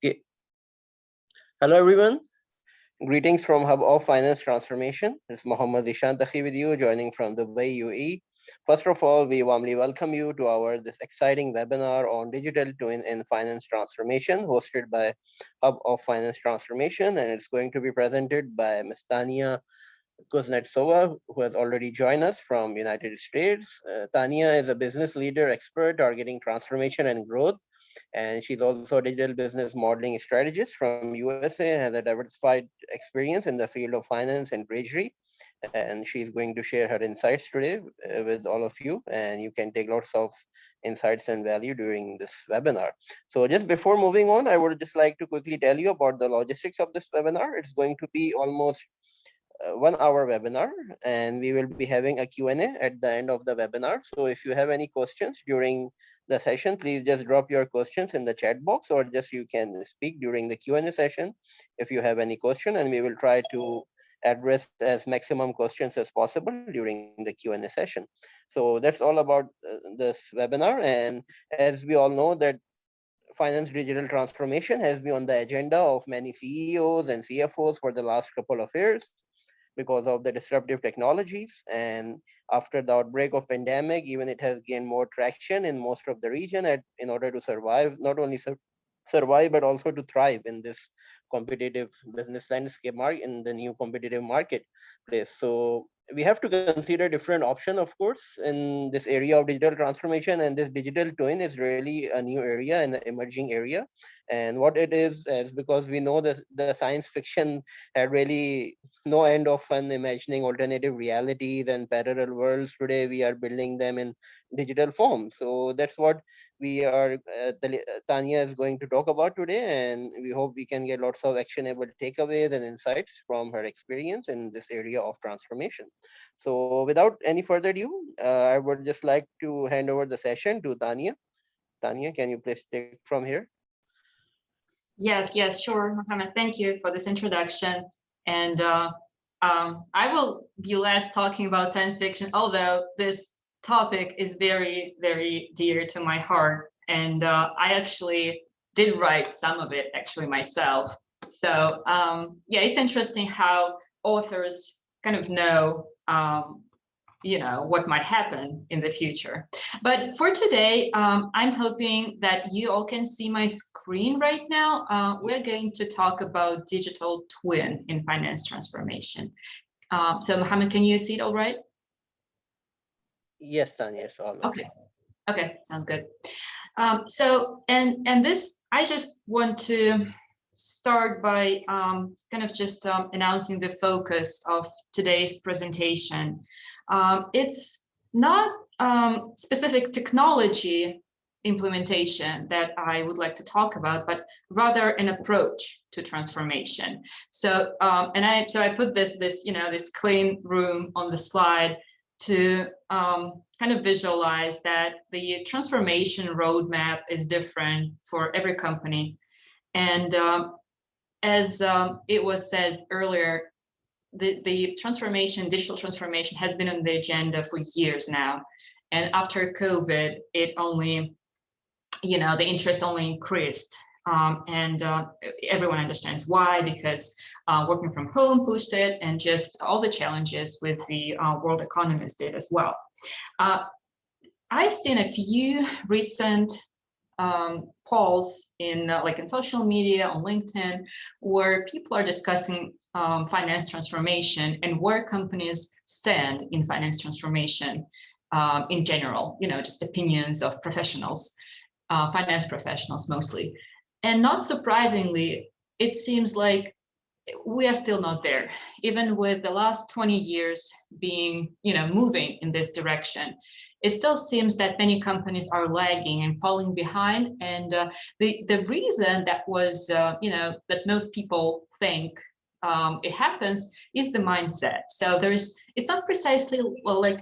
Okay. Hello, everyone. Greetings from Hub of Finance Transformation. It's Mohammad Ishan Takhi with you, joining from Dubai, UAE. First of all, we warmly welcome you to our this exciting webinar on digital twin in finance transformation, hosted by Hub of Finance Transformation, and it's going to be presented by Ms.Tanya Kuznetsova, who has already joined us from United States. Tanya is a business leader expert targeting transformation and growth, and she's also a digital business modeling strategist from USA, has a diversified experience in the field of finance and treasury, and she's going to share her insights today with all of you, and you can take lots of insights and value during this webinar. So just before moving on, I would just like to quickly tell you about the logistics of this webinar. It's going to be almost 1 hour webinar, and we will be having a Q&A at the end of the webinar. So if you have any questions during the session, please just drop your questions in the chat box, or just you can speak during the Q&A session if you have any question, and we will try to address as maximum questions as possible during the Q&A session. So that's all about this webinar. And as we all know that finance digital transformation has been on the agenda of many CEOs and CFOs for the last couple of years because of the disruptive technologies. And after the outbreak of pandemic, even it has gained more traction in most of the region in order to survive, not only survive, but also to thrive in this competitive business landscape in the new competitive marketplace. So we have to consider different options, of course, in this area of digital transformation, and this digital twin is really a new area and an emerging area. And what it is because we know that the science fiction had really no end of fun imagining alternative realities and parallel worlds. Today we are building them in digital form. So that's what Tanya is going to talk about today, and we hope we can get lots of actionable takeaways and insights from her experience in this area of transformation. So without any further ado, I would just like to hand over the session to Tanya. Tanya, can you please take from here? Yes, sure, Mohammed. Thank you for this introduction. And I will be less talking about science fiction, although this topic is very, very dear to my heart. And I actually did write some of it actually myself. So yeah, it's interesting how authors kind of know what might happen in the future. But for today, I'm hoping that you all can see my screen right now. We're going to talk about digital twin in finance transformation. So Mohammed, can you see it all right? Yes, Tanya, it's all okay. Okay, sounds good. So this, I just want to start by kind of just announcing the focus of today's presentation. It's not specific technology implementation that I would like to talk about, but rather an approach to transformation. So I put this clean room on the slide to kind of visualize that the transformation roadmap is different for every company. And as it was said earlier, the digital transformation has been on the agenda for years now. And after COVID, it only, the interest only increased. And everyone understands why, because working from home pushed it, and just all the challenges with the world economies did as well. I've seen a few recent polls in social media, on LinkedIn, where people are discussing finance transformation and where companies stand in finance transformation in general, just opinions of professionals, finance professionals mostly. And not surprisingly, it seems like we are still not there, even with the last 20 years being, moving in this direction. It still seems that many companies are lagging and falling behind. And the reason that was, that most people think it happens is the mindset. So it's not precisely like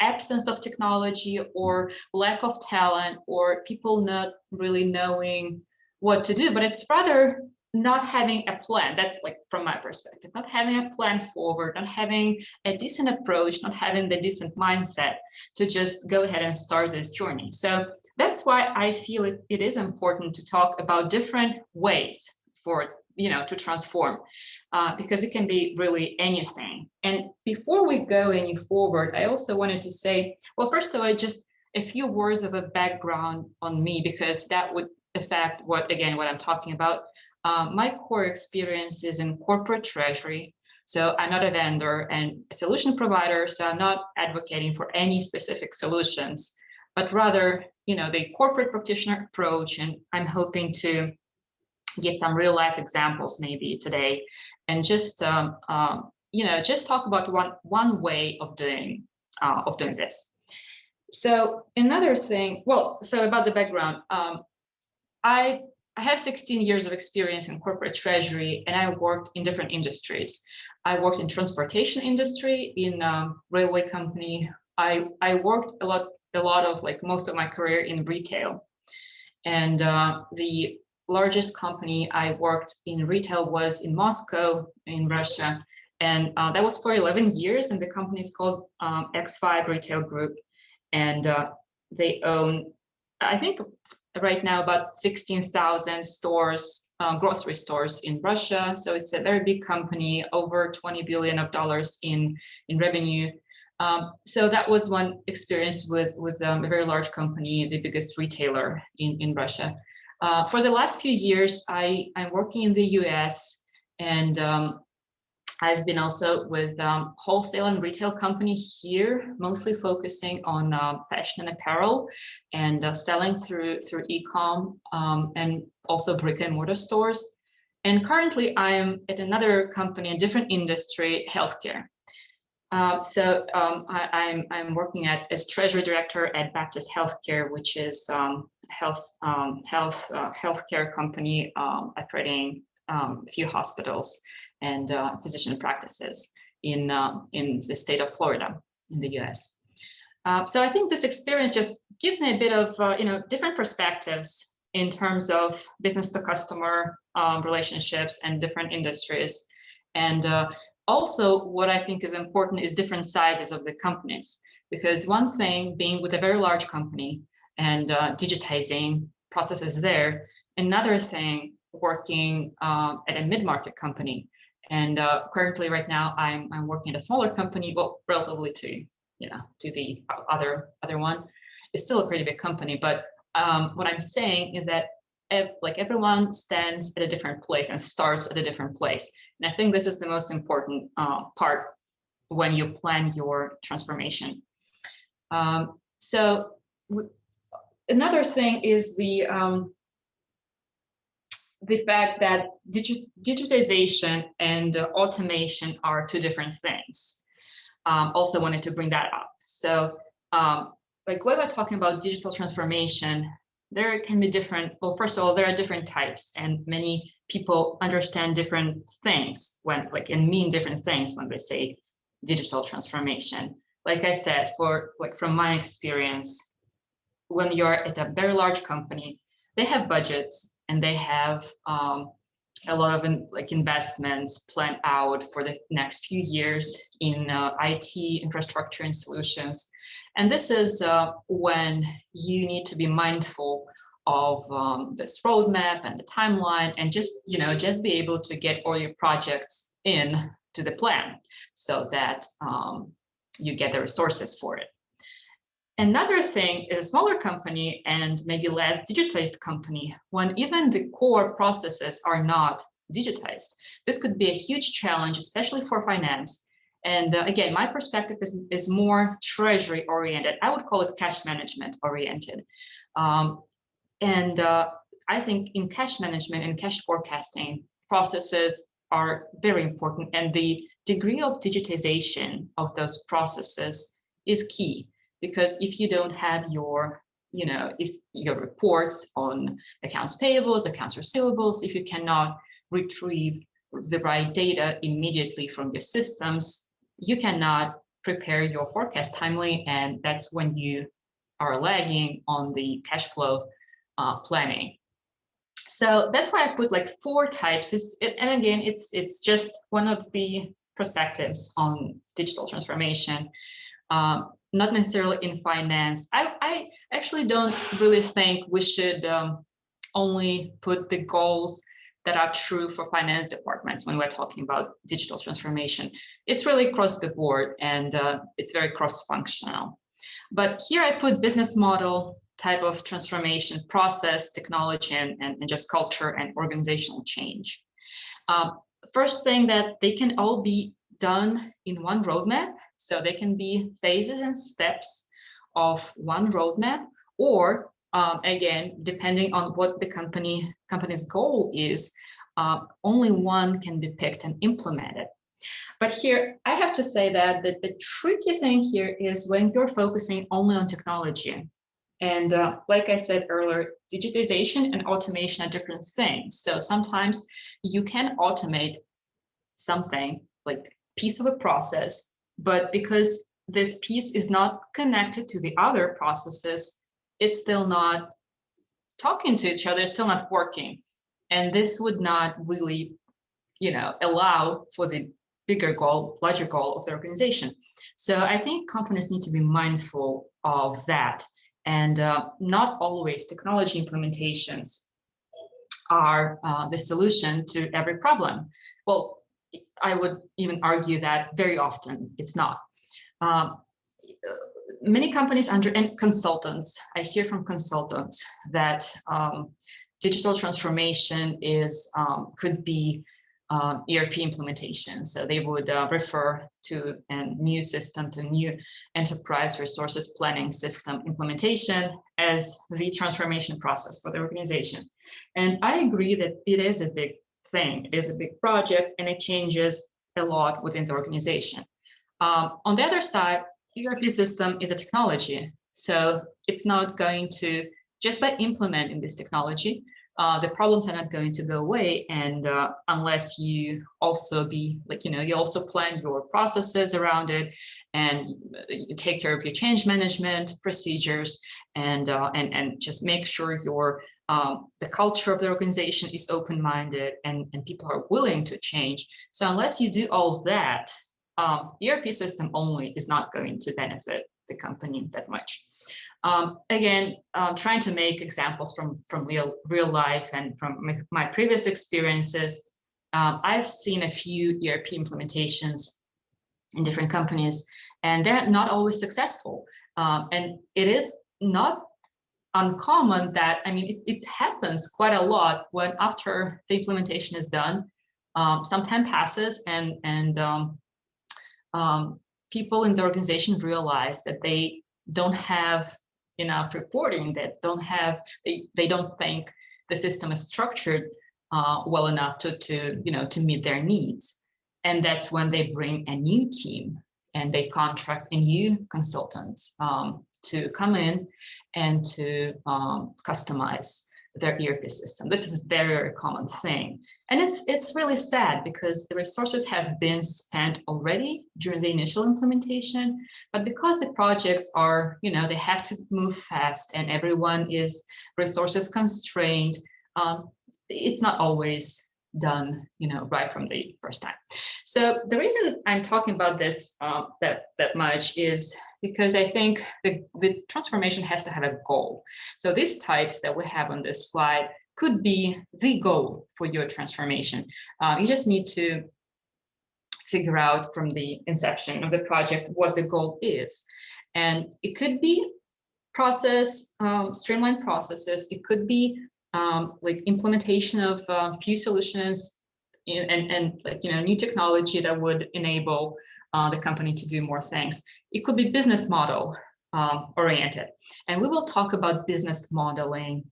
absence of technology or lack of talent or people not really knowing what to do, but it's rather not having a plan, that's like from my perspective, not having a plan forward, not having a decent approach, not having the decent mindset to just go ahead and start this journey. So that's why I feel it is important to talk about different ways for, to transform, because it can be really anything. And before we go any forward, I also wanted to say, well, first of all, just a few words of a background on me, because that would affect what I'm talking about. My core experience is in corporate treasury. So I'm not a vendor and a solution provider, so I'm not advocating for any specific solutions, but rather, the corporate practitioner approach. And I'm hoping to give some real life examples maybe today, and just just talk about one way of doing this. So another thing, so about the background, I have 16 years of experience in corporate treasury, and I worked in different industries. I worked in transportation industry, in railway company. I worked a lot of, like, most of my career in retail. And the largest company I worked in retail was in Moscow, in Russia. And that was for 11 years. And the company is called X5 Retail Group. And they own, I think, right now about 16,000 stores, grocery stores in Russia. So it's a very big company, over $20 billion in revenue. So that was one experience with a very large company, the biggest retailer in Russia. For the last few years, I'm working in the U.S. and I've been also with wholesale and retail company here, mostly focusing on fashion and apparel, and selling through e-com, and also brick and mortar stores. And currently I am at another company, a different industry, healthcare. So I'm working as Treasury Director at Baptist Healthcare, which is healthcare company operating a few hospitals and physician practices in the state of Florida in the U.S. So I think this experience just gives me a bit of different perspectives in terms of business to customer relationships and different industries. And also, what I think is important is different sizes of the companies, because one thing being with a very large company and digitizing processes there, another thing working at a mid-market company. And currently right now I'm working at a smaller company, well, relatively to the other one. It's still a pretty big company, but what I'm saying is that everyone stands at a different place and starts at a different place. And I think this is the most important part when you plan your transformation. Another thing is the fact that digitization and automation are two different things. Also wanted to bring that up. So when we're talking about digital transformation, there can be different, well, first of all, there are different types, and many people understand different things and mean different things when they say digital transformation. Like I said, from my experience, when you're at a very large company, they have budgets and they have a lot of investments planned out for the next few years in IT infrastructure and solutions. And this is when you need to be mindful of this roadmap and the timeline, and just be able to get all your projects in to the plan so that you get the resources for it. Another thing is a smaller company and maybe less digitized company, when even the core processes are not digitized. This could be a huge challenge, especially for finance. And again, my perspective is more treasury oriented. I would call it cash management oriented. And I think in cash management and cash forecasting, processes are very important. And the degree of digitization of those processes is key. Because if you don't have your reports on accounts payables, accounts receivables, if you cannot retrieve the right data immediately from your systems, you cannot prepare your forecast timely, and that's when you are lagging on the cash flow planning. So that's why I put like 4 types. And again, it's just one of the perspectives on digital transformation, not necessarily in finance. I actually don't really think we should only put the goals that are true for finance departments when we're talking about digital transformation. It's really across the board, and it's very cross-functional. But here I put business model, type of transformation, process, technology, and just culture and organizational change. First thing, that they can all be done in one roadmap. So they can be phases and steps of one roadmap, or again, depending on what the company's goal is, only one can be picked and implemented. But here, I have to say that the tricky thing here is when you're focusing only on technology. And like I said earlier, digitization and automation are different things. So sometimes you can automate something like piece of a process, but because this piece is not connected to the other processes, it's still not talking to each other, it's still not working. And this would not really, allow for the bigger goal, larger goal of the organization. So I think companies need to be mindful of that. And not always technology implementations are the solution to every problem. Well, I would even argue that very often it's not. Many companies and consultants, I hear from consultants that digital transformation could be ERP implementation. So they would refer to a new system, to new enterprise resources planning system implementation as the transformation process for the organization. And I agree that it is a big thing, it is a big project, and it changes a lot within the organization. On the other side, ERP system is a technology. So it's not going to, just by implementing this technology, the problems are not going to go away. And unless you also you also plan your processes around it, and you take care of your change management procedures, and just make sure the culture of the organization is open-minded and people are willing to change. So unless you do all of that, ERP system only is not going to benefit the company that much. Again, trying to make examples from real life and from my previous experiences, I've seen a few ERP implementations in different companies, and they're not always successful. And it is not uncommon that, it happens quite a lot when after the implementation is done, some time passes and people in the organization realize that they don't have enough reporting, that they don't think the system is structured well enough to meet their needs. And that's when they bring a new team and they contract a new consultants to come in and to customize their ERP system. This is a very, very common thing. And it's really sad because the resources have been spent already during the initial implementation, but because the projects are, they have to move fast and everyone is resources constrained, it's not always done, right from the first time. So the reason I'm talking about this that much is because I think the transformation has to have a goal. So these types that we have on this slide could be the goal for your transformation. You just need to figure out from the inception of the project what the goal is. And it could be streamlined processes. It could be like implementation of few solutions and new technology that would enable the company to do more things. It could be business model oriented. And we will talk about business modeling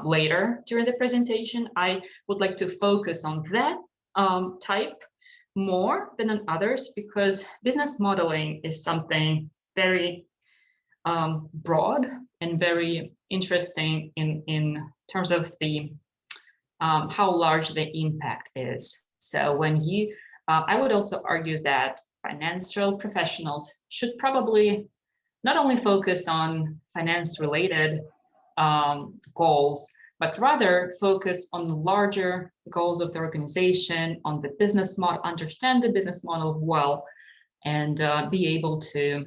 later during the presentation. I would like to focus on that type more than on others, because business modeling is something very broad and very interesting in terms of the how large the impact is. So when I would also argue that financial professionals should probably not only focus on finance-related goals, but rather focus on the larger goals of the organization, on the business model, understand the business model well, and be able to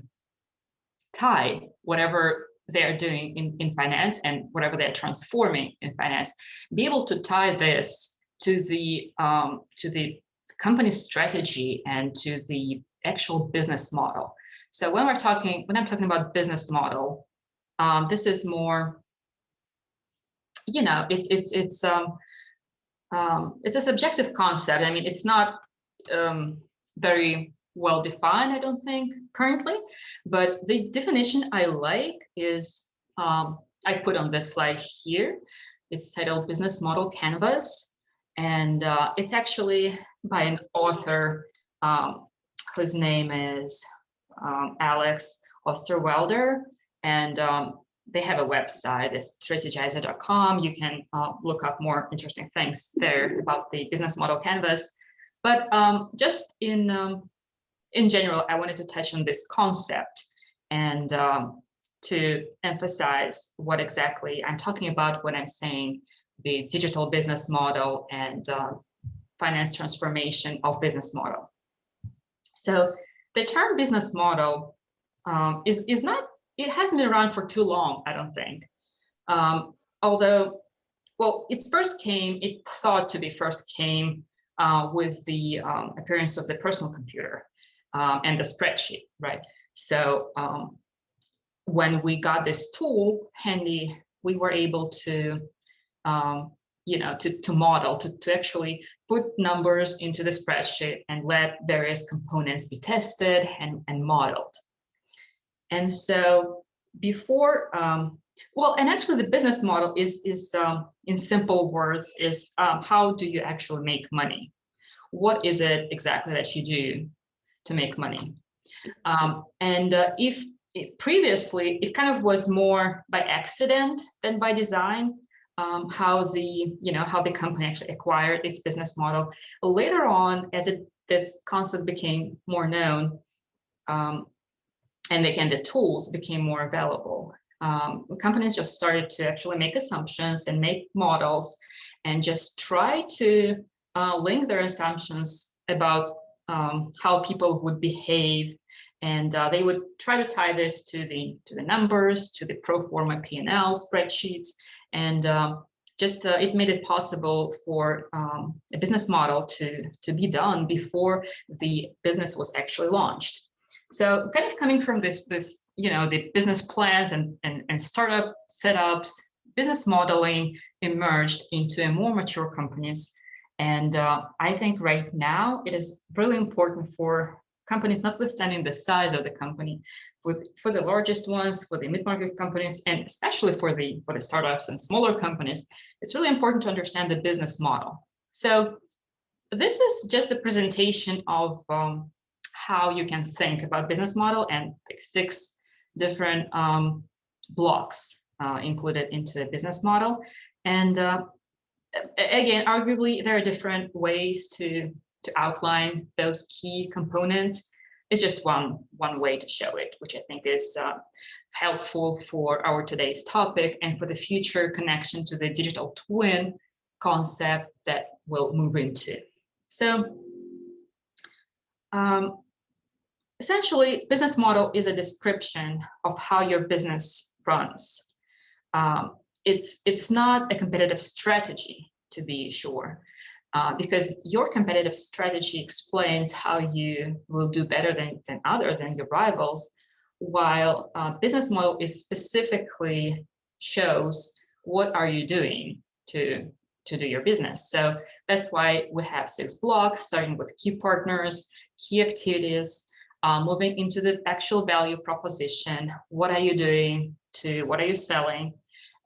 tie whatever they're doing in finance and whatever they're transforming in finance, be able to tie this to the company's strategy and to the actual business model. So when I'm talking about business model, this is more, it's a subjective concept. I mean, it's not very well defined, I don't think, currently, but the definition I like is, I put on this slide here. It's titled Business Model Canvas, and it's actually by an author whose name is Alex Osterwelder, and they have a website, it's strategizer.com. You can look up more interesting things there about the business model canvas. But just in general, I wanted to touch on this concept and to emphasize what exactly I'm talking about when I'm saying the digital business model and finance transformation of business model. So the term business model is not, it hasn't been around for too long, I don't think. Although, well, it thought to be first came with the appearance of the personal computer and the spreadsheet, right? So when we got this tool handy, we were able to, to model, to actually put numbers into the spreadsheet and let various components be tested and modeled. And so before, well, and actually the business model is in simple words, is how do you actually make money? What is it exactly that you do to make money? If previously it kind of was more by accident than by design, how the company actually acquired its business model. Later on, as this concept became more known, and again, the tools became more available, companies just started to actually make assumptions and make models and just try to link their assumptions about how people would behave, and they would try to tie this to the numbers, to the pro forma P&L spreadsheets, and it made it possible for a business model to be done before the business was actually launched. So kind of coming from this the business plans and startup setups, business modeling emerged into a more mature companies. And I think right now it is really important for companies, notwithstanding the size of the company, for the largest ones, for the mid-market companies, and especially for the startups and smaller companies, it's really important to understand the business model. So this is just a presentation of how you can think about business model and 6 different blocks included into a business model. And again, arguably, there are different ways to outline those key components. It's just one way to show it, which I think is helpful for our today's topic and for the future connection to the digital twin concept that we'll move into. So essentially, business model is a description of how your business runs. It's not a competitive strategy, to be sure, because your competitive strategy explains how you will do better than others and your rivals, while business model is specifically shows what are you doing to do your business. So that's why we have 6 blocks, starting with key partners, key activities, moving into the actual value proposition. What are you doing to what are you selling?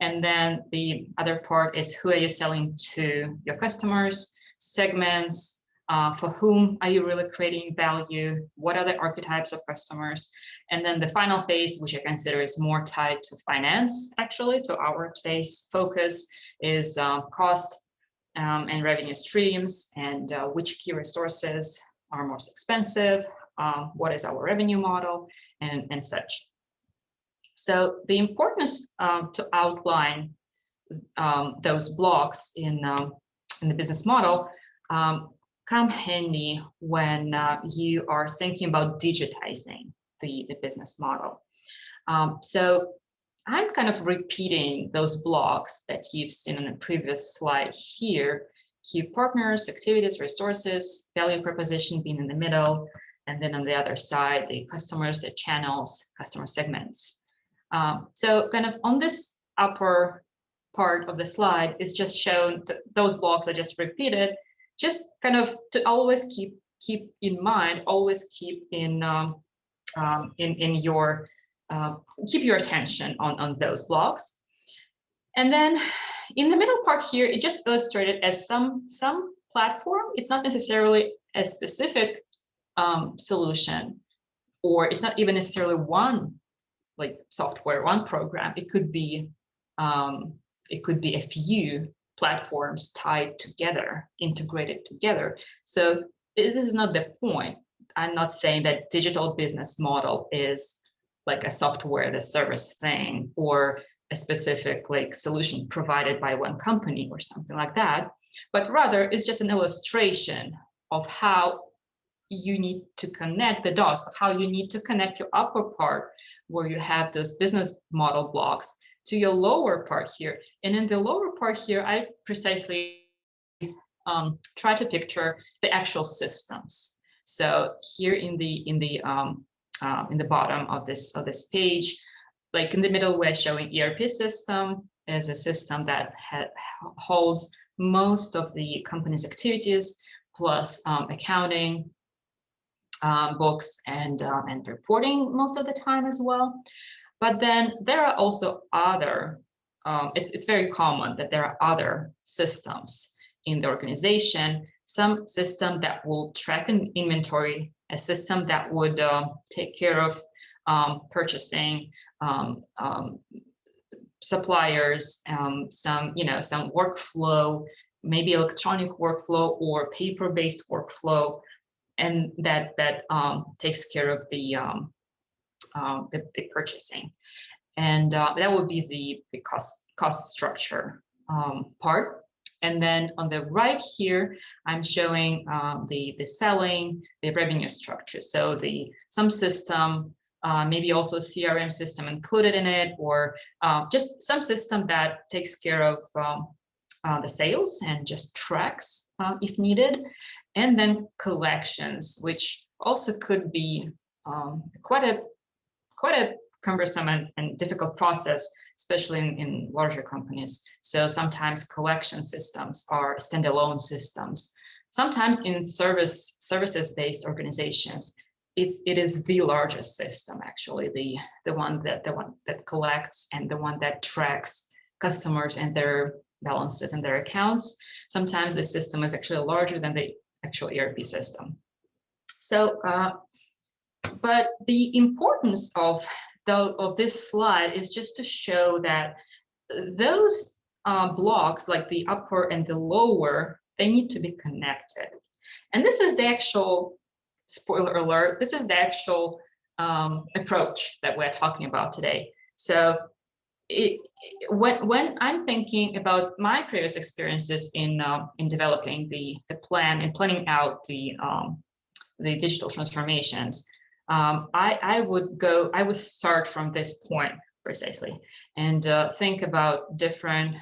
And then the other part is who are you selling to, your customers, segments, for whom are you really creating value? What are the archetypes of customers? And then the final phase, which I consider is more tied to finance, actually, to our today's focus, is cost and revenue streams, and which key resources are most expensive, what is our revenue model, and such. So the importance to outline those blocks in the business model come handy when you are thinking about digitizing the business model. So I'm kind of repeating those blocks that you've seen on a previous slide here. Key partners, activities, resources, value proposition being in the middle, and then on the other side, the customers, the channels, customer segments. So kind of on this upper part of the slide is just shown those blocks I just repeated, just kind of to always keep in mind, always keep in your keep your attention on those blocks. And then in the middle part here, it just illustrated as some platform. It's not necessarily a specific solution, or it's not even necessarily one like software, one program. It could be a few platforms tied together, integrated together. So this is not the point. I'm not saying that digital business model is like a software as a service thing, or a specific like solution provided by one company or something like that, but rather it's just an illustration of how you need to connect the dots, of how you need to connect your upper part where you have those business model blocks to your lower part here. And in the lower part here, I precisely try to picture the actual systems. So here in the bottom of this page, like in the middle, we're showing ERP system as a system that holds most of the company's activities, plus accounting, books, and reporting most of the time as well. But then there are also other, it's very common that there are other systems in the organization, some system that will track an inventory, a system that would take care of purchasing, suppliers, some workflow, maybe electronic workflow or paper-based workflow, and that takes care of the purchasing, and that would be the cost structure part. And then on the right here, I'm showing the selling, the revenue structure. So some system, maybe also CRM system included in it, or just some system that takes care of the sales and just tracks if needed. And then collections, which also could be quite a cumbersome and difficult process, especially in larger companies. So sometimes collection systems are standalone systems. Sometimes in services-based organizations, it is the largest system, actually, the one that collects and the one that tracks customers and their balances and their accounts. Sometimes the system is actually larger than the actual ERP system. So, but the importance of this slide is just to show that those blocks, like the upper and the lower, they need to be connected. And this is the actual, spoiler alert, this is the actual approach that we're talking about today. So when I'm thinking about my previous experiences in developing the plan and planning out the digital transformations, I would start from this point precisely and think about different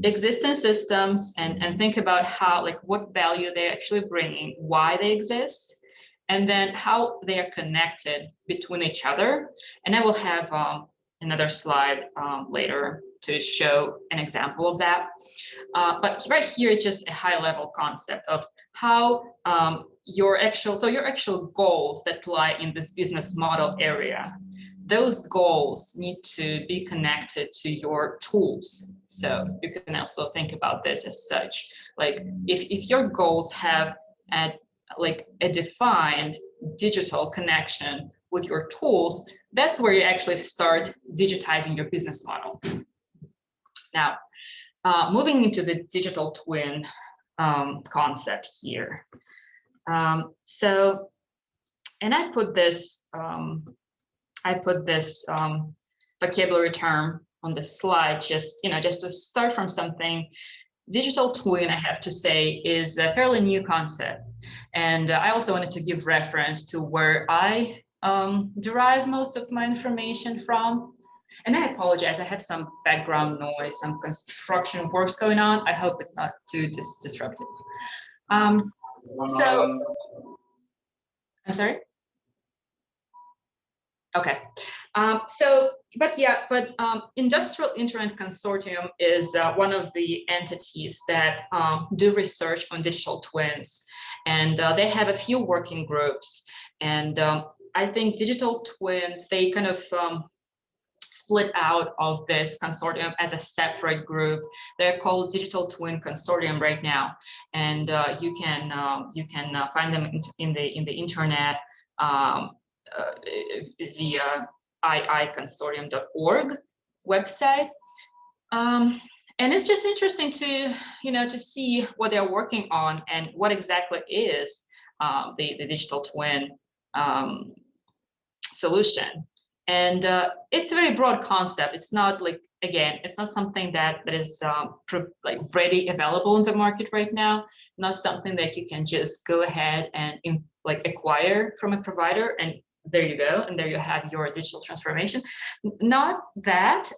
existing systems and think about how, like, what value they're actually bringing, why they exist, and then how they are connected between each other. And I will have another slide later to show an example of that. But right here is just a high-level concept of how your actual goals that lie in this business model area, those goals need to be connected to your tools. So you can also think about this as such. Like if your goals have a defined digital connection with your tools, that's where you actually start digitizing your business model. Now, moving into the digital twin concept here. So, and I put this vocabulary term on the slide, just to start from something. Digital twin, I have to say, is a fairly new concept. And I also wanted to give reference to where I derive most of my information from. And I apologize, I have some background noise, some construction works going on. I hope it's not too disruptive. So, I'm sorry? Okay. Industrial Internet Consortium is one of the entities that do research on digital twins, and they have a few working groups. And I think digital twins, they kind of split out of this consortium as a separate group. They're called Digital Twin Consortium right now, and you can find them in the internet via iiconsortium.org website. And it's just interesting to see what they're working on and what exactly is the digital twin solution. And it's a very broad concept. It's not like, again, it's not something that is like ready available in the market right now. Not something that you can just go ahead and like acquire from a provider, and there you go, and there you have your digital transformation. Not that.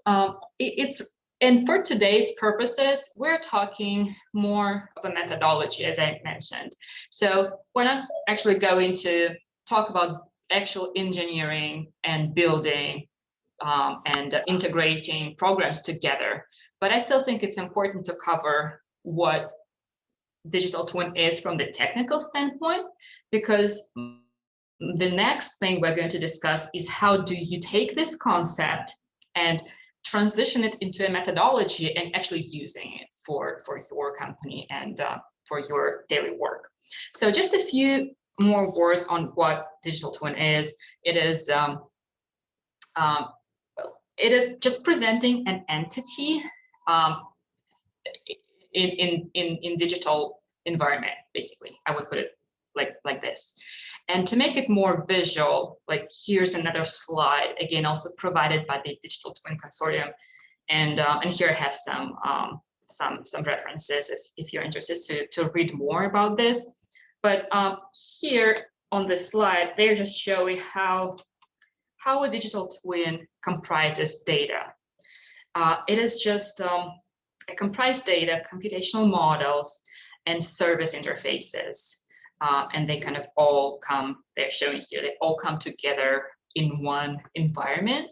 And for today's purposes, we're talking more of a methodology, as I mentioned. So we're not actually going to talk about actual engineering and building and integrating programs together. But I still think it's important to cover what digital twin is from the technical standpoint, because the next thing we're going to discuss is how do you take this concept and transition it into a methodology and actually using it for your company and for your daily work. So just a few more words on what digital twin is. It is just presenting an entity in digital environment, basically. I would put it like this. And to make it more visual, like here's another slide, again, also provided by the Digital Twin Consortium. And here I have some references if you're interested to read more about this. But here on this slide, they're just showing how a digital twin comprises data. It is just a comprised data, computational models, and service interfaces. And they kind of all come, they're showing here, they all come together in one environment.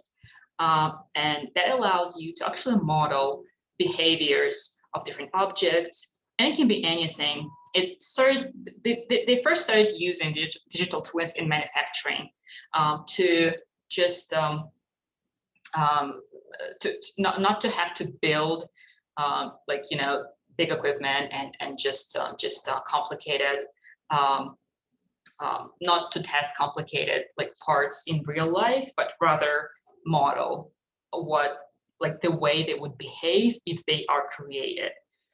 And that allows you to actually model behaviors of different objects, and it can be anything. They first started using digital twins in manufacturing to just not to have to build like big equipment and just complicated, not to test complicated like parts in real life, but rather model the way they would behave if they are created.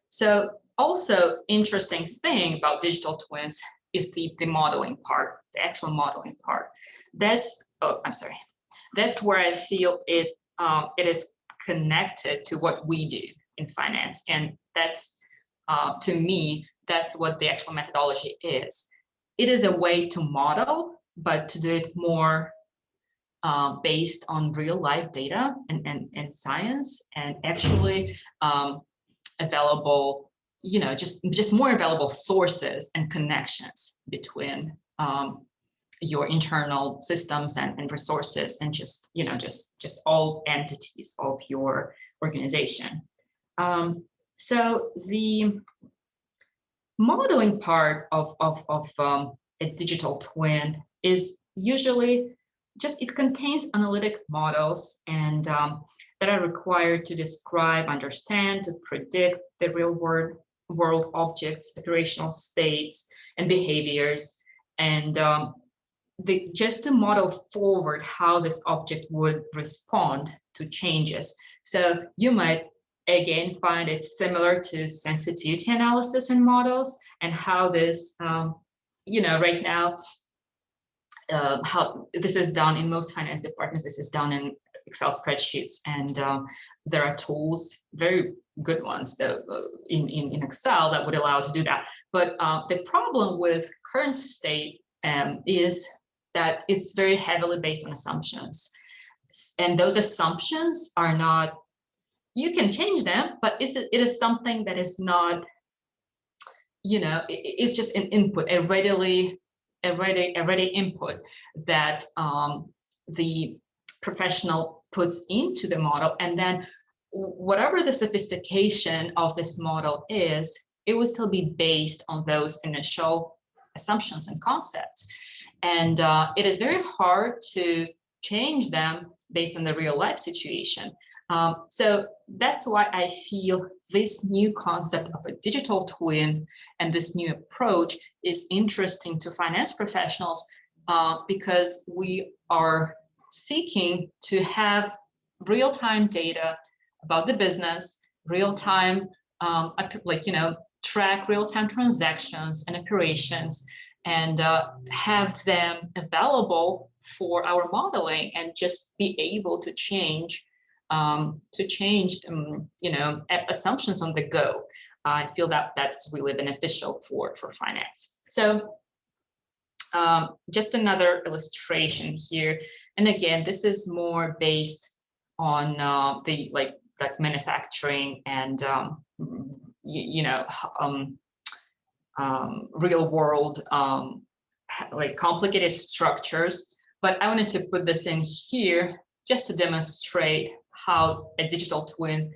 So also interesting thing about digital twins is the modeling part, the actual modeling part. That's where I feel it is connected to what we do in finance, and that's to me, that's what the actual methodology is. It is a way to model, but to do it more based on real life data and science, and actually available, just more available sources and connections between your internal systems and resources, and just all entities of your organization. So the modeling part of a digital twin is usually it contains analytic models and that are required to describe, understand, to predict the real world objects, operational states, and behaviors, and just to model forward how this object would respond to changes. So you might again find it similar to sensitivity analysis in models, and how this right now how this is done in most finance departments. This is done in Excel spreadsheets, and there are tools, very good ones that, in Excel that would allow to do that. But the problem with current state is that it's very heavily based on assumptions. And those assumptions are not, you can change them, but it is something that is not, it's just an input, a ready input that the professional puts into the model. And then whatever the sophistication of this model is, it will still be based on those initial assumptions and concepts. And it is very hard to change them based on the real life situation. So that's why I feel this new concept of a digital twin and this new approach is interesting to finance professionals, because we are seeking to have real-time data about the business, real-time, track real-time transactions and operations, and have them available for our modeling, and just be able to change assumptions on the go. I feel that that's really beneficial for finance. So just another illustration here, and again, this is more based on the like manufacturing and real world like complicated structures. But I wanted to put this in here just to demonstrate how a digital twin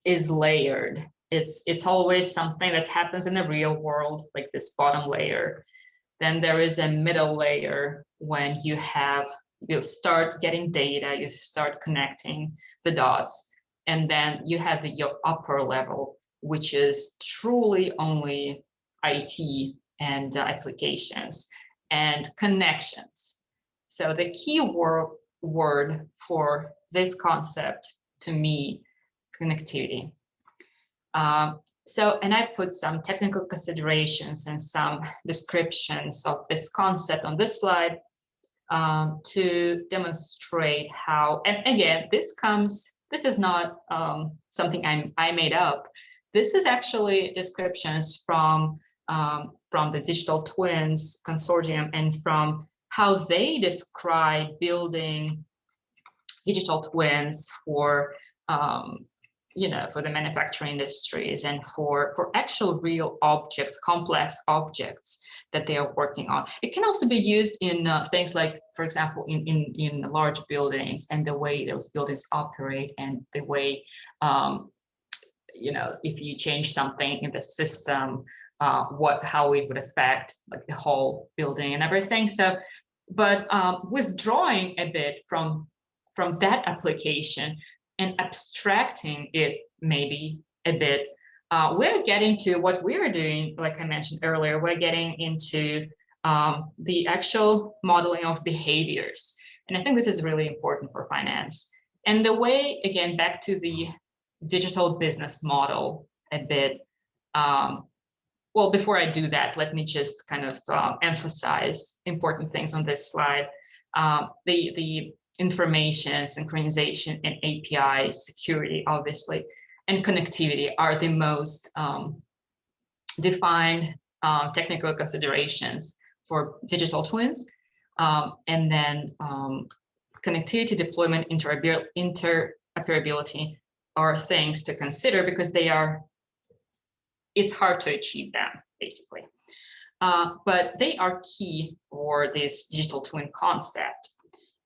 is layered. It's always something that happens in the real world, like this bottom layer. Then there is a middle layer when you start getting data, you start connecting the dots, and then you have your upper level, which is truly only IT and applications and connections. So the key word for this concept to me, connectivity. And I put some technical considerations and some descriptions of this concept on this slide to demonstrate how, and again, this is not something I made up. This is actually descriptions from the Digital Twins Consortium and from how they describe building digital twins for for the manufacturing industries and for actual real objects, complex objects that they are working on. It can also be used in things like, for example, in large buildings and the way those buildings operate, and the way if you change something in the system, how it would affect like the whole building and everything. So, but withdrawing a bit from that application and abstracting it maybe a bit, we're getting to what we're doing. Like I mentioned earlier, we're getting into the actual modeling of behaviors. And I think this is really important for finance. And the way, again, back to the digital business model a bit. Well, before I do that, let me just kind of emphasize important things on this slide. The information, synchronization, and API security, obviously, and connectivity are the most defined technical considerations for digital twins. And then connectivity, deployment, interoperability are things to consider because it's hard to achieve them, basically. But they are key for this digital twin concept.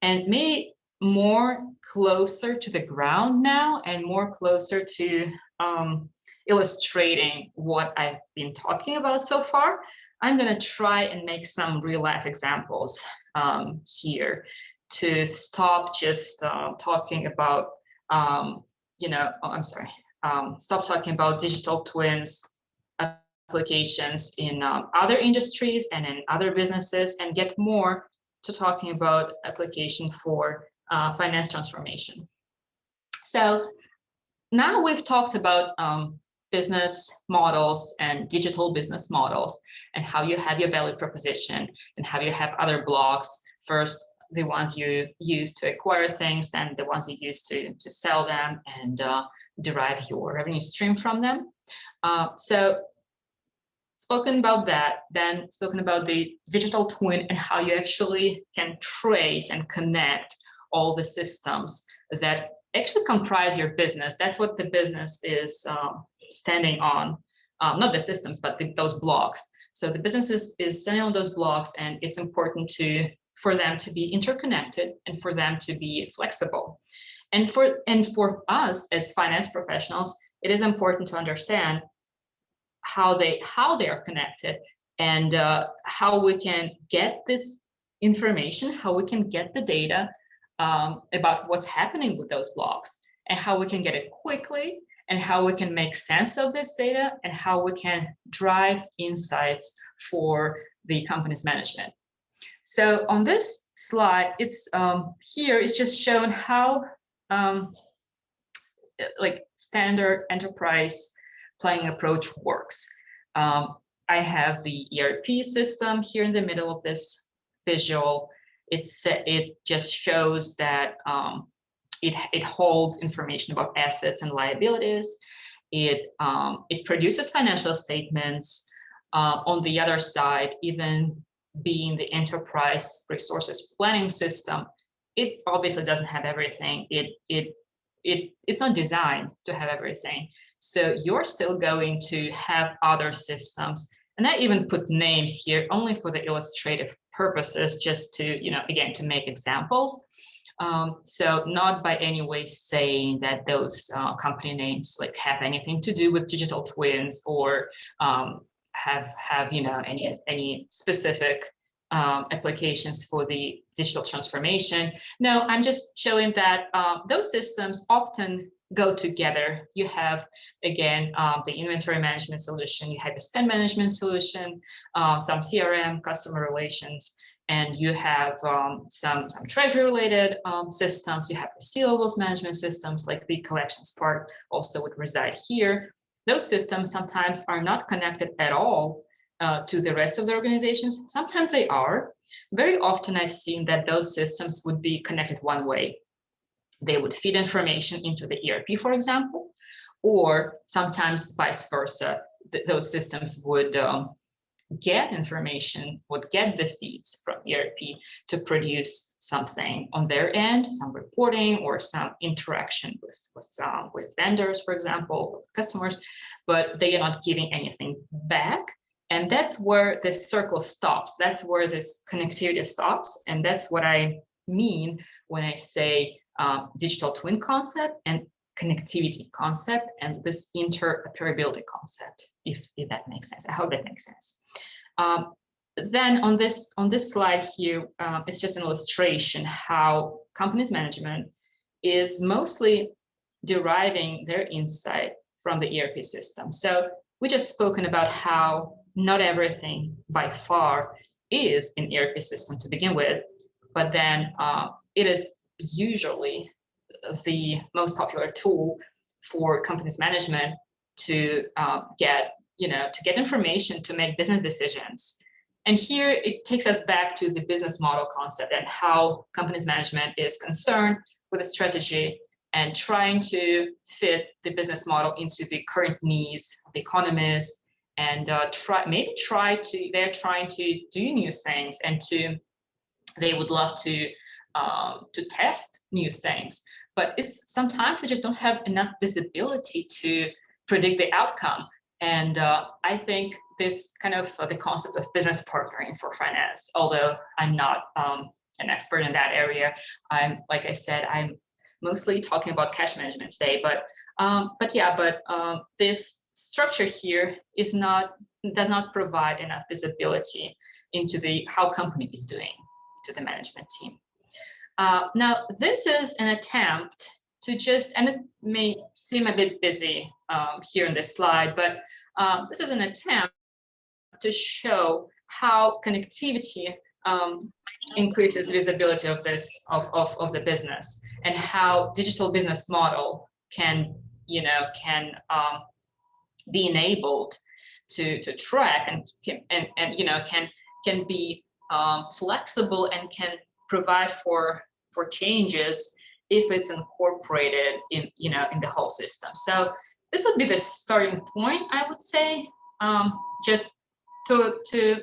And maybe more closer to the ground now and more closer to illustrating what I've been talking about so far, I'm going to try and make some real life examples here to stop just talking about, stop talking about digital twins applications in other industries and in other businesses, and get more to talking about application for finance transformation. So now we've talked about business models and digital business models, and how you have your value proposition and how you have other blocks. First, the ones you use to acquire things than the ones you use to sell them and derive your revenue stream from them. So spoken about that, then spoken about the digital twin and how you actually can trace and connect all the systems that actually comprise your business. That's what the business is standing on, not the systems, but those blocks. So the business is standing on those blocks, and it's important for them to be interconnected and for them to be flexible. And for us as finance professionals, it is important to understand how they are connected and how we can get this information, how we can get the data about what's happening with those blocks, and how we can get it quickly, and how we can make sense of this data, and how we can drive insights for the company's management. So on this slide, it's here it's just shown how like standard enterprise planning approach works. I have the ERP system here in the middle of this visual. It just shows that it holds information about assets and liabilities. It produces financial statements. On the other side, even being the enterprise resources planning system, it obviously doesn't have everything. It's not designed to have everything. So you're still going to have other systems. And I even put names here only for the illustrative purposes, just to, again, to make examples. So not by any way saying that those company names like have anything to do with digital twins or have any specific applications for the digital transformation. No, I'm just showing that those systems often go together. You have, again, the inventory management solution, you have a spend management solution, some CRM, customer relations, and you have some treasury related systems. You have receivables management systems, like the collections part also would reside here. Those systems sometimes are not connected at all to the rest of the organizations. Sometimes they are. Very often I've seen that those systems would be connected one way. They would feed information into the ERP, for example, or sometimes vice versa. Those systems would get information, would get the feeds from ERP to produce something on their end, some reporting or some interaction with vendors, for example, with customers, but they are not giving anything back. And that's where this circle stops. That's where this connectivity stops. And that's what I mean when I say digital twin concept and connectivity concept and this interoperability concept, if that makes sense. I hope that makes sense. Then on this slide here, it's just an illustration how companies management is mostly deriving their insight from the ERP system. So we just spoken about how not everything by far is an ERP system to begin with, but then it is usually the most popular tool for companies management to get information to make business decisions. And here it takes us back to the business model concept and how companies management is concerned with a strategy and trying to fit the business model into the current needs of the economists, and they're trying to do new things, and they would love to test new things, but sometimes they just don't have enough visibility to predict the outcome. And I think this kind of the concept of business partnering for finance, although I'm not an expert in that area, like I said, I'm mostly talking about cash management today. But this structure here does not provide enough visibility into how company is doing to the management team. Now, this is an attempt to and it may seem a bit busy here in this slide, but this is an attempt to show how connectivity increases visibility of the business, and how digital business model can be enabled to track and can be flexible and can provide for changes if it's incorporated in in the whole system. So this would be the starting point, I would say, just to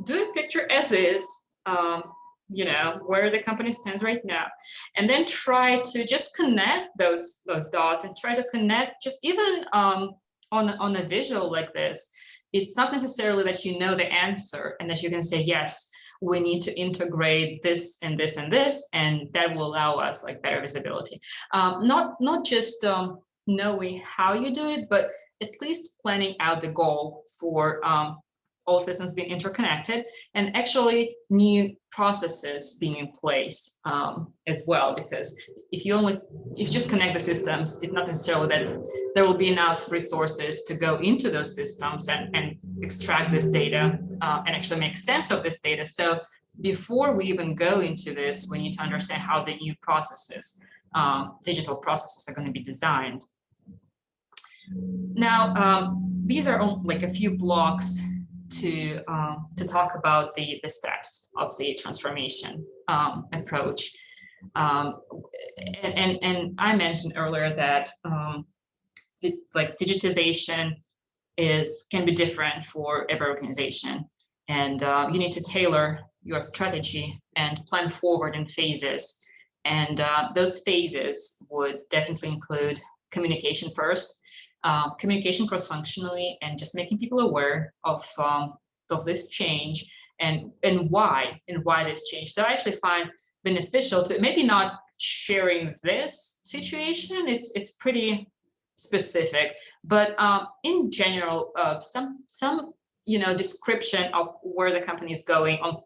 do a picture as is, where the company stands right now, and then try to just connect those dots and try to connect just even on a visual like this. It's not necessarily that you know the answer and that you can say, yes, we need to integrate this and this and this, and that will allow us like better visibility. Not just knowing how you do it, but at least planning out the goal for all systems being interconnected, and actually new processes being in place as well. Because if you just connect the systems, it's not necessarily that there will be enough resources to go into those systems and extract this data and actually make sense of this data. So before we even go into this, we need to understand how the new processes, digital processes, are going to be designed. Now, these are like a few blocks to talk about the steps of the transformation approach. And I mentioned earlier that like digitization can be different for every organization, and you need to tailor your strategy and plan forward in phases. And those phases would definitely include communication first, communication cross-functionally, and just making people aware of this change and why this change. So I actually find beneficial to maybe not sharing this situation. It's pretty specific, but in general, some description of where the company is going, of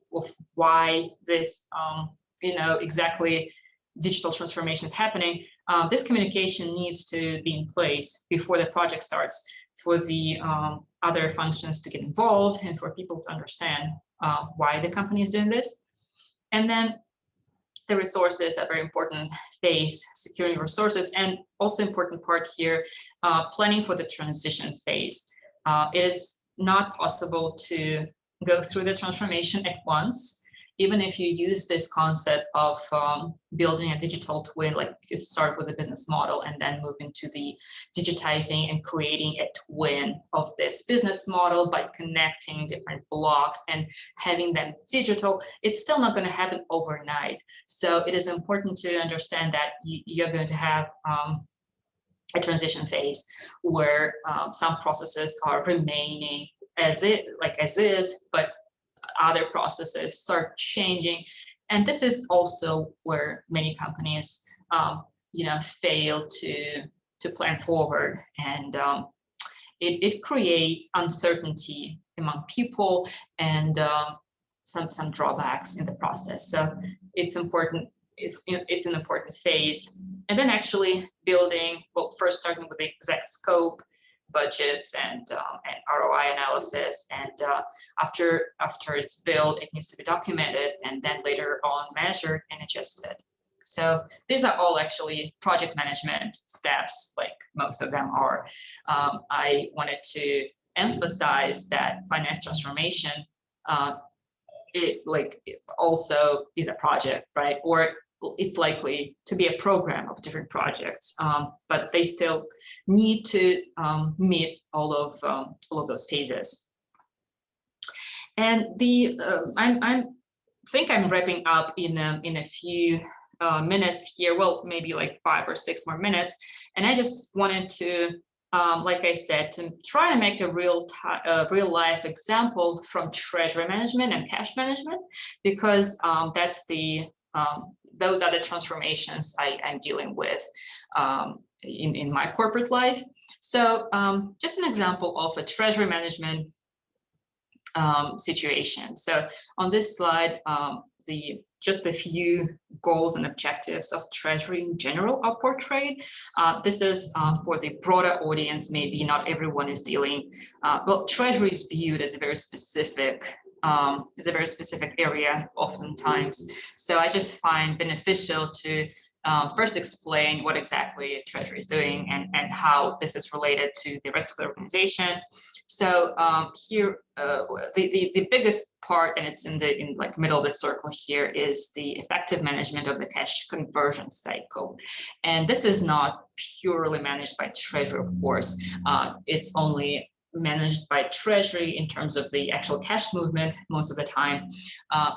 why this exactly digital transformation is happening. This communication needs to be in place before the project starts, for the other functions to get involved and for people to understand why the company is doing this. And then the resources, a very important phase, securing resources, and also important part here, planning for the transition phase. It is not possible to go through the transformation at once. Even if you use this concept of building a digital twin, like you start with a business model and then move into the digitizing and creating a twin of this business model by connecting different blocks and having them digital, it's still not going to happen overnight. So it is important to understand that you're going to have a transition phase where some processes are remaining as is, but other processes start changing. And this is also where many companies fail to plan forward, and it creates uncertainty among people and some drawbacks in the process. So it's important, it's an important phase. And then actually building, well, first starting with the exact scope, budgets, and ROI analysis, and after it's built, it needs to be documented and then later on measured and adjusted. So these are all actually project management steps, like most of them are. I wanted to emphasize that finance transformation, it also is a project, right? Or it's likely to be a program of different projects, but they still need to meet all of those phases. And I think I'm wrapping up in a few minutes here. Well, maybe like 5 or 6 more minutes. And I just wanted to, like I said, to try to make a real life example from treasury management and cash management, because that's those are the transformations I'm dealing with in my corporate life. So just an example of a treasury management situation. So on this slide, just a few goals and objectives of treasury in general are portrayed. This is for the broader audience. Maybe not everyone is dealing. Well, treasury is viewed as a very specific area oftentimes. So I just find beneficial to first explain what exactly Treasury is doing and how this is related to the rest of the organization. So here, the biggest part, and it's in like middle of the circle here, is the effective management of the cash conversion cycle. And this is not purely managed by Treasury, of course. It's only managed by Treasury in terms of the actual cash movement most of the time,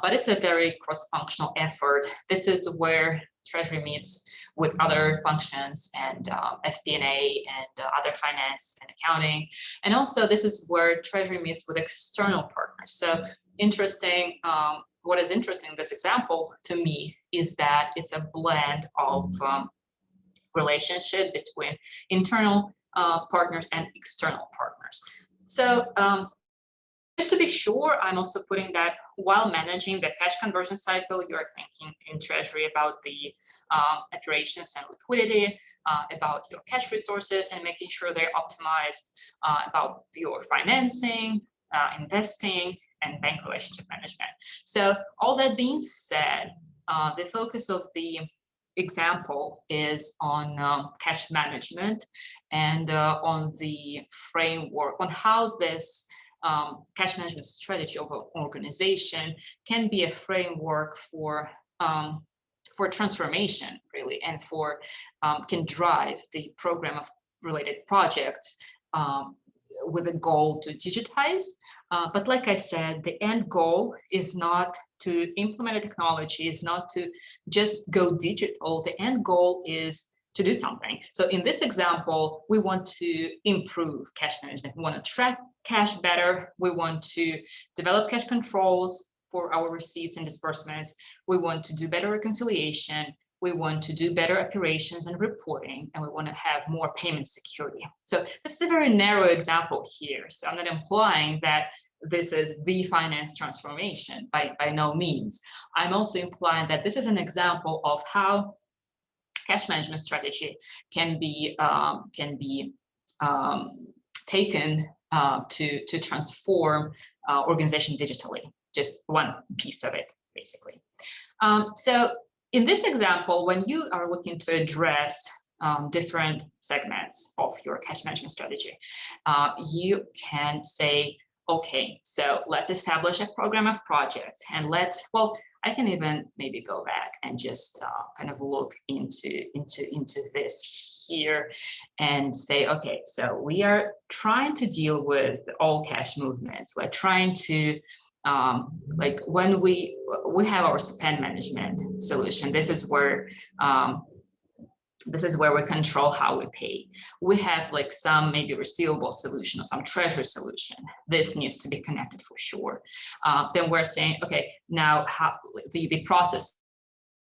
but it's a very cross-functional effort. This is where Treasury meets with other functions and FP&A and other finance and accounting. And also this is where Treasury meets with external partners. So interesting, what is interesting in this example to me is that it's a blend of relationship between internal partners and external partners. So just to be sure, I'm also putting that while managing the cash conversion cycle, you're thinking in Treasury about the operations and liquidity, about your cash resources and making sure they're optimized, about your financing, investing, and bank relationship management. So all that being said, the focus of the example is on cash management and on the framework, on how this cash management strategy of an organization can be a framework for transformation, really, and for can drive the program of related projects with a goal to digitize. But like I said, the end goal is not to implement a technology, is not to just go digital. The end goal is to do something. So in this example, we want to improve cash management. We want to track cash better. We want to develop cash controls for our receipts and disbursements. We want to do better reconciliation. We want to do better operations and reporting, and we want to have more payment security. So this is a very narrow example here. So I'm not implying that this is the finance transformation by no means. I'm also implying that this is an example of how cash management strategy can be taken to transform organization digitally. Just one piece of it, basically. So in this example, when you are looking to address different segments of your cash management strategy, you can say, okay, so let's establish a program of projects, and well, I can even maybe go back and just kind of look into this here and say, okay, so we are trying to deal with all cash movements. We're trying to like when we have our spend management solution, this is where we control how we pay. We have like some maybe receivable solution or some treasury solution. This needs to be connected for sure. Then we're saying, okay, now how the process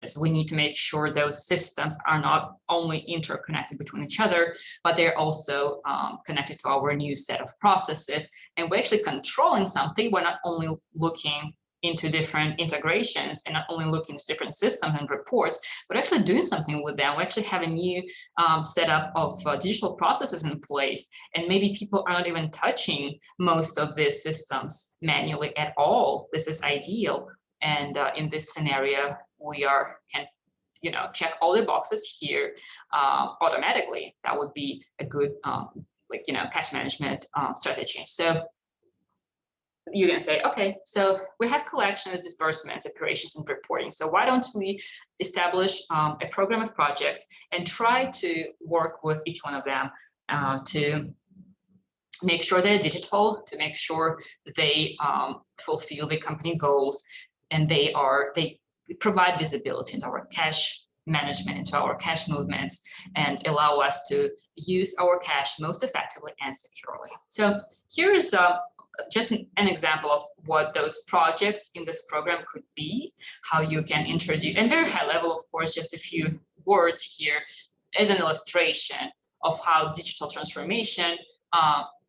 is, we need to make sure those systems are not only interconnected between each other, but they're also connected to our new set of processes. And we're actually controlling something. We're not only looking into different integrations and not only looking at different systems and reports, but actually doing something with them. We actually have a new setup of digital processes in place, and maybe people are not even touching most of these systems manually at all. This is ideal, and in this scenario, we can check all the boxes here automatically. That would be a good cash management strategy. So you're going to say, okay, so we have collections, disbursements, operations, and reporting. So why don't we establish a program of projects and try to work with each one of them to make sure they're digital, to make sure they fulfill the company goals, and they provide visibility into our cash management, into our cash movements, and allow us to use our cash most effectively and securely. So here is just an example of what those projects in this program could be, how you can introduce, and very high level, of course, just a few words here as an illustration of how digital transformation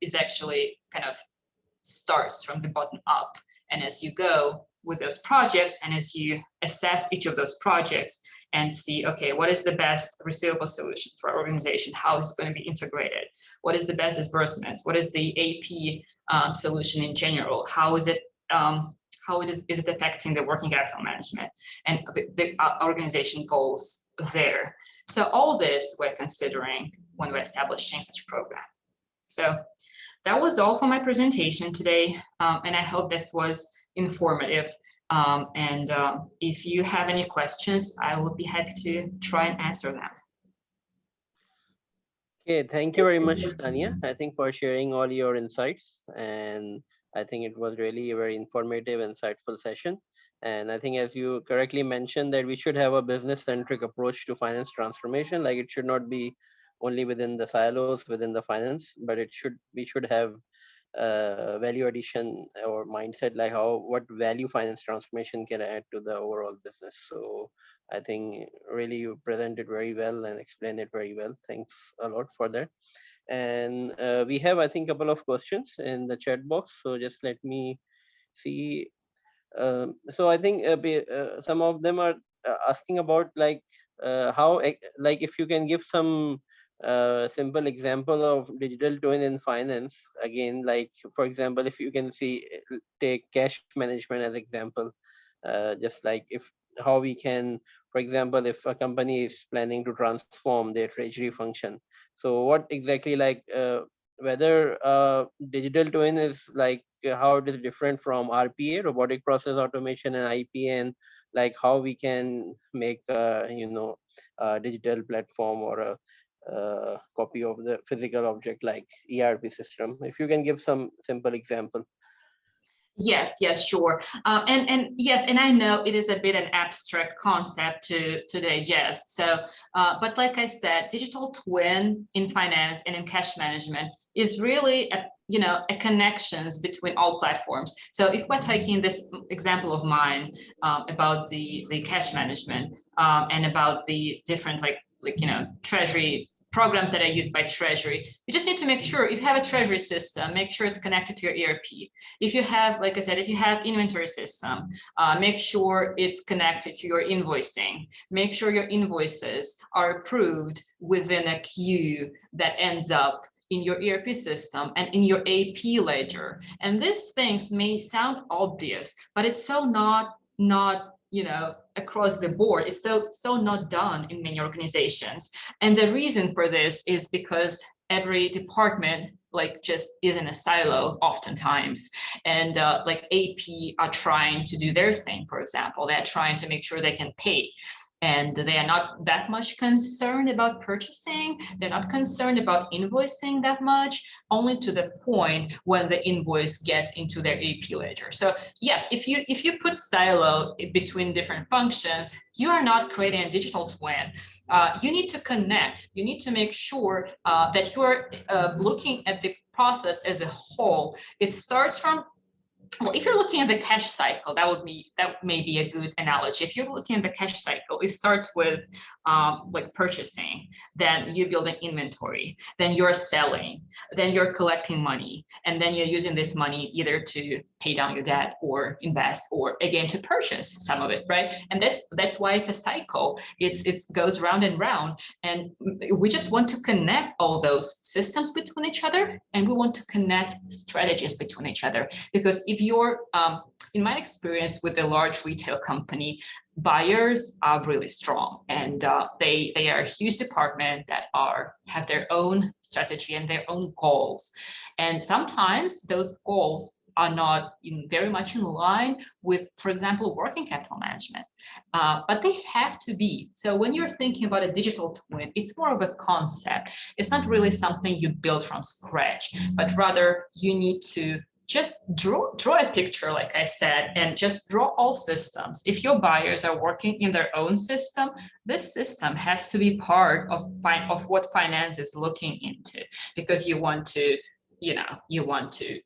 is actually kind of starts from the bottom up. And as you go with those projects, and as you assess each of those projects and see, okay, what is the best receivable solution for our organization? How is it going to be integrated? What is the best disbursements? What is the AP solution in general? How is it how is it affecting the working capital management and the organization goals there. So all this we're considering when we're establishing such a program. So that was all for my presentation today, and I hope this was informative. If you have any questions, I will be happy to try and answer them. Okay, thank you very much, Tanya, I think, for sharing all your insights. And I think it was really a very informative, insightful session. And I think, as you correctly mentioned, that we should have a business-centric approach to finance transformation. Like, it should not be only within the silos within the finance, but we should have value addition or mindset, like what value finance transformation can add to the overall business. So I think really you presented very well and explained it very well. Thanks a lot for that. And we have, I think, a couple of questions in the chat box. So just let me see. So I think some of them are asking about like how, like, if you can give some simple example of digital twin in finance. Again, like, for example, if you can see, take cash management as example, just like if how we can, for example, if a company is planning to transform their treasury function, so what exactly, like, whether digital twin is like how it is different from RPA, robotic process automation, and IPN, like how we can make a digital platform or a copy of the physical object like ERP system. If you can give some simple example. Yes, yes, sure. And yes, and I know it is a bit an abstract concept to digest. So, but like I said, digital twin in finance and in cash management is really a connections between all platforms. So if we're taking this example of mine about the cash management and about the different treasury programs that are used by Treasury, you just need to make sure if you have a Treasury system, make sure it's connected to your ERP. If you have, like I said, if you have inventory system, make sure it's connected to your invoicing. Make sure your invoices are approved within a queue that ends up in your ERP system and in your AP ledger. And these things may sound obvious, but it's so not across the board. It's so not done in many organizations. And the reason for this is because every department just is in a silo oftentimes. And like AP are trying to do their thing, for example. They're trying to make sure they can pay. And they are not that much concerned about purchasing. They're not concerned about invoicing that much, only to the point when the invoice gets into their AP ledger. So yes, if you put silo between different functions, you are not creating a digital twin. You need to connect. You need to make sure that you are looking at the process as a whole. It starts from, well, if you're looking at the cash cycle, that may be a good analogy. If you're looking at the cash cycle, it starts with purchasing, then you build an inventory, then you're selling, then you're collecting money, and then you're using this money either to pay down your debt or invest, or again to purchase some of it, right? And that's why it's a cycle. It goes round and round, and we just want to connect all those systems between each other, and we want to connect strategies between each other. Because if you're, in my experience with a large retail company, buyers are really strong, and they are a huge department that have their own strategy and their own goals. And sometimes those goals are not very much in line with, for example, working capital management, but they have to be. So when you're thinking about a digital twin, it's more of a concept. It's not really something you build from scratch, but rather you need to just draw a picture, like I said, and just draw all systems. If your buyers are working in their own system, this system has to be part of what finance is looking into, because you want to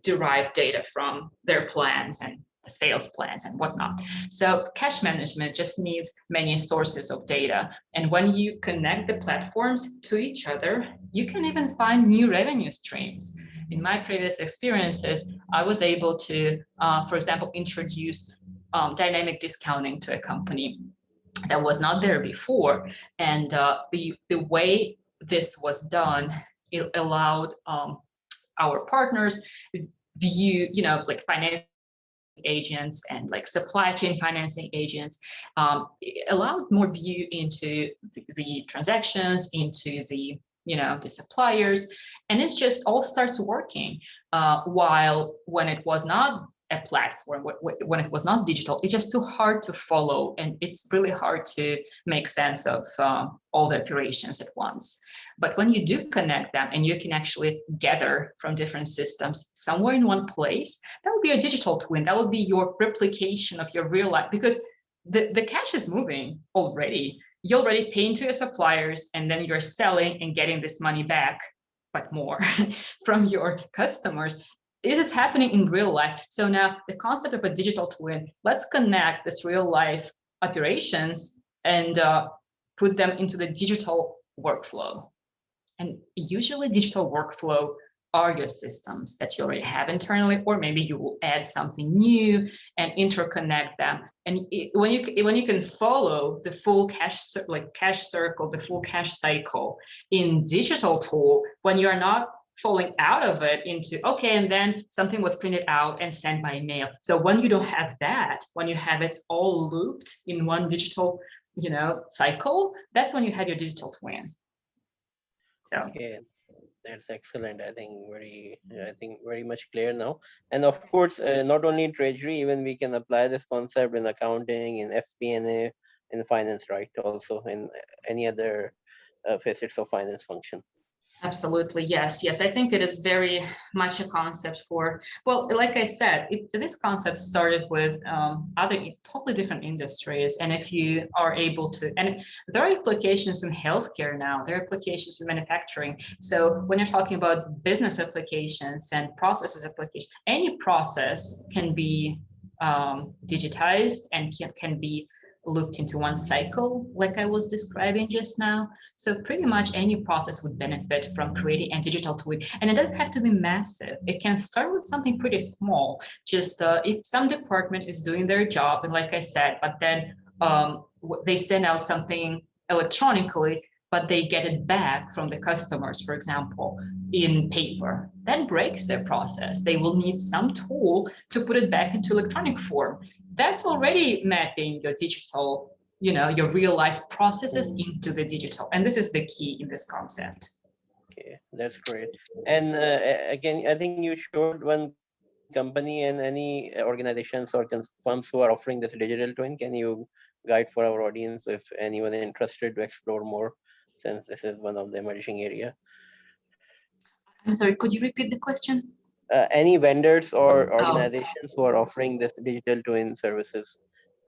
derive data from their plans and sales plans and whatnot. So cash management just needs many sources of data. And when you connect the platforms to each other, you can even find new revenue streams. In my previous experiences, I was able to, for example, introduce dynamic discounting to a company that was not there before. And the way this was done, it allowed our partners view, financial agents and like supply chain financing agents, allowed more view into the transactions, into the the suppliers, and it's just all starts working. While when it was not a platform, when it was not digital, it's just too hard to follow, and it's really hard to make sense of all the operations at once. But when you do connect them and you can actually gather from different systems somewhere in one place, that would be a digital twin. That would be your replication of your real life, because the cash is moving already. You're already paying to your suppliers, and then you're selling and getting this money back, but more from your customers. It is happening in real life. So now the concept of a digital twin, let's connect this real life operations and put them into the digital workflow. And usually digital workflow are your systems that you already have internally, or maybe you will add something new and interconnect them. And when you can follow the full cash circle, the full cash cycle in digital tool, when you are not falling out of it into, okay, and then something was printed out and sent by mail. So when you don't have that, when you have it all looped in one digital, cycle, that's when you have your digital twin. So. Okay, that's excellent. I think very much clear now. And of course, not only in treasury, even we can apply this concept in accounting, in FP&A, in finance, right? Also in any other facets of finance function. Absolutely, yes. I think it is very much a concept for, well, like I said, this concept started with other totally different industries. And if you are able to, and there are applications in healthcare now, there are applications in manufacturing. So when you're talking about business applications and processes application, any process can be digitized and can be looked into one cycle, like I was describing just now. So pretty much any process would benefit from creating a digital twin. And it doesn't have to be massive. It can start with something pretty small. Just if some department is doing their job, and like I said, but then they send out something electronically, but they get it back from the customers, for example, in paper, that breaks their process. They will need some tool to put it back into electronic form. That's already mapping your digital, your real life processes into the digital. And this is the key in this concept. Okay, that's great. And again, I think you showed one company and any organizations or firms who are offering this digital twin. Can you guide for our audience if anyone is interested to explore more, since this is one of the emerging area? I'm sorry, could you repeat the question? Any vendors or organizations who are offering this digital twin services?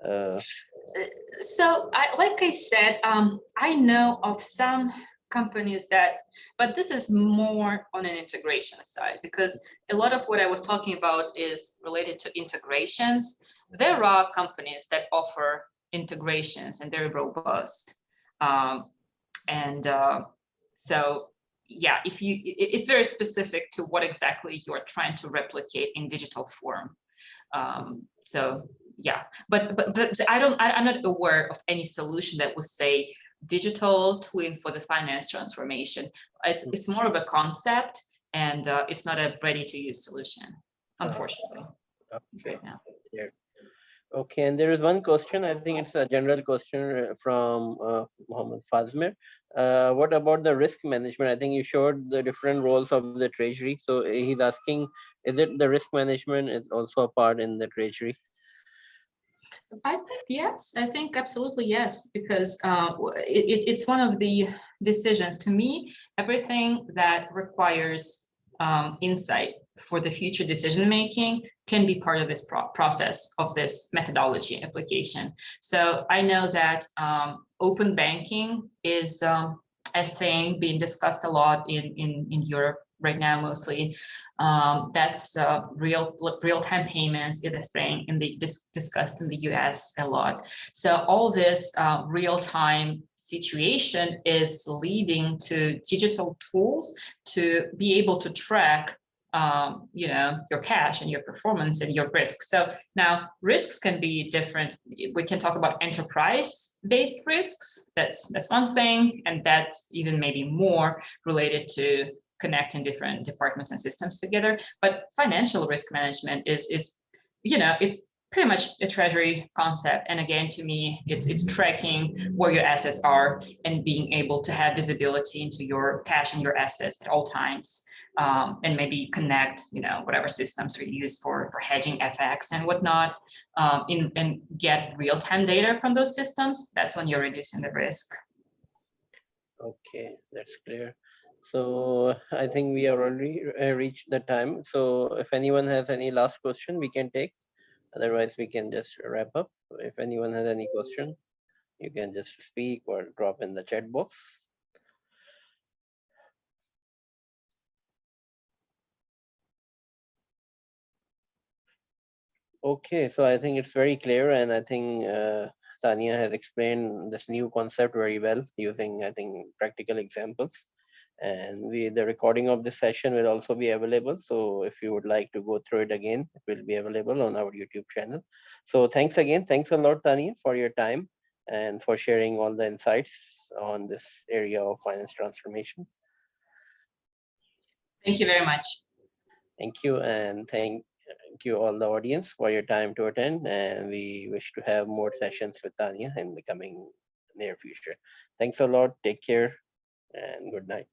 So, like I said, I know of some companies that, but this is more on an integration side, because a lot of what I was talking about is related to integrations. There are companies that offer integrations and they're robust. So yeah, it's very specific to what exactly you're trying to replicate in digital form. So yeah, but I'm not aware of any solution that would say digital twin for the finance transformation. It's more of a concept, and it's not a ready to use solution, unfortunately. Okay. Right now. Yeah. Okay, and there is one question. I think it's a general question from Mohammed Fazmir. What about the risk management? I think you showed the different roles of the treasury. So he's asking, is it the risk management is also a part in the treasury? I think yes. I think absolutely yes, because it's one of the decisions. To me, everything that requires insight for the future decision making can be part of this process of this methodology application. So I know that open banking is a thing being discussed a lot in Europe right now, mostly. That's real-time payments is a thing discussed in the U.S. a lot. So all this real-time situation is leading to digital tools to be able to track your cash and your performance and your risks. So now risks can be different. We can talk about enterprise-based risks. That's one thing, and that's even maybe more related to connecting different departments and systems together. But financial risk management is it's pretty much a treasury concept. And again, to me, it's tracking where your assets are and being able to have visibility into your cash and your assets at all times. And maybe connect, whatever systems we use for hedging FX and whatnot, and get real-time data from those systems. That's when you're reducing the risk. Okay, that's clear. So I think we are already reached the time. So if anyone has any last question, we can take. Otherwise, we can just wrap up. If anyone has any question, you can just speak or drop in the chat box. Okay, so I think it's very clear, and I think Tanya has explained this new concept very well using, I think, practical examples. And the recording of this session will also be available. So if you would like to go through it again, it will be available on our YouTube channel. So thanks again. Thanks a lot, Tanya, for your time and for sharing all the insights on this area of finance transformation. Thank you very much. Thank you. And thank you all the audience for your time to attend. And we wish to have more sessions with Tanya in the coming near future. Thanks a lot. Take care and good night.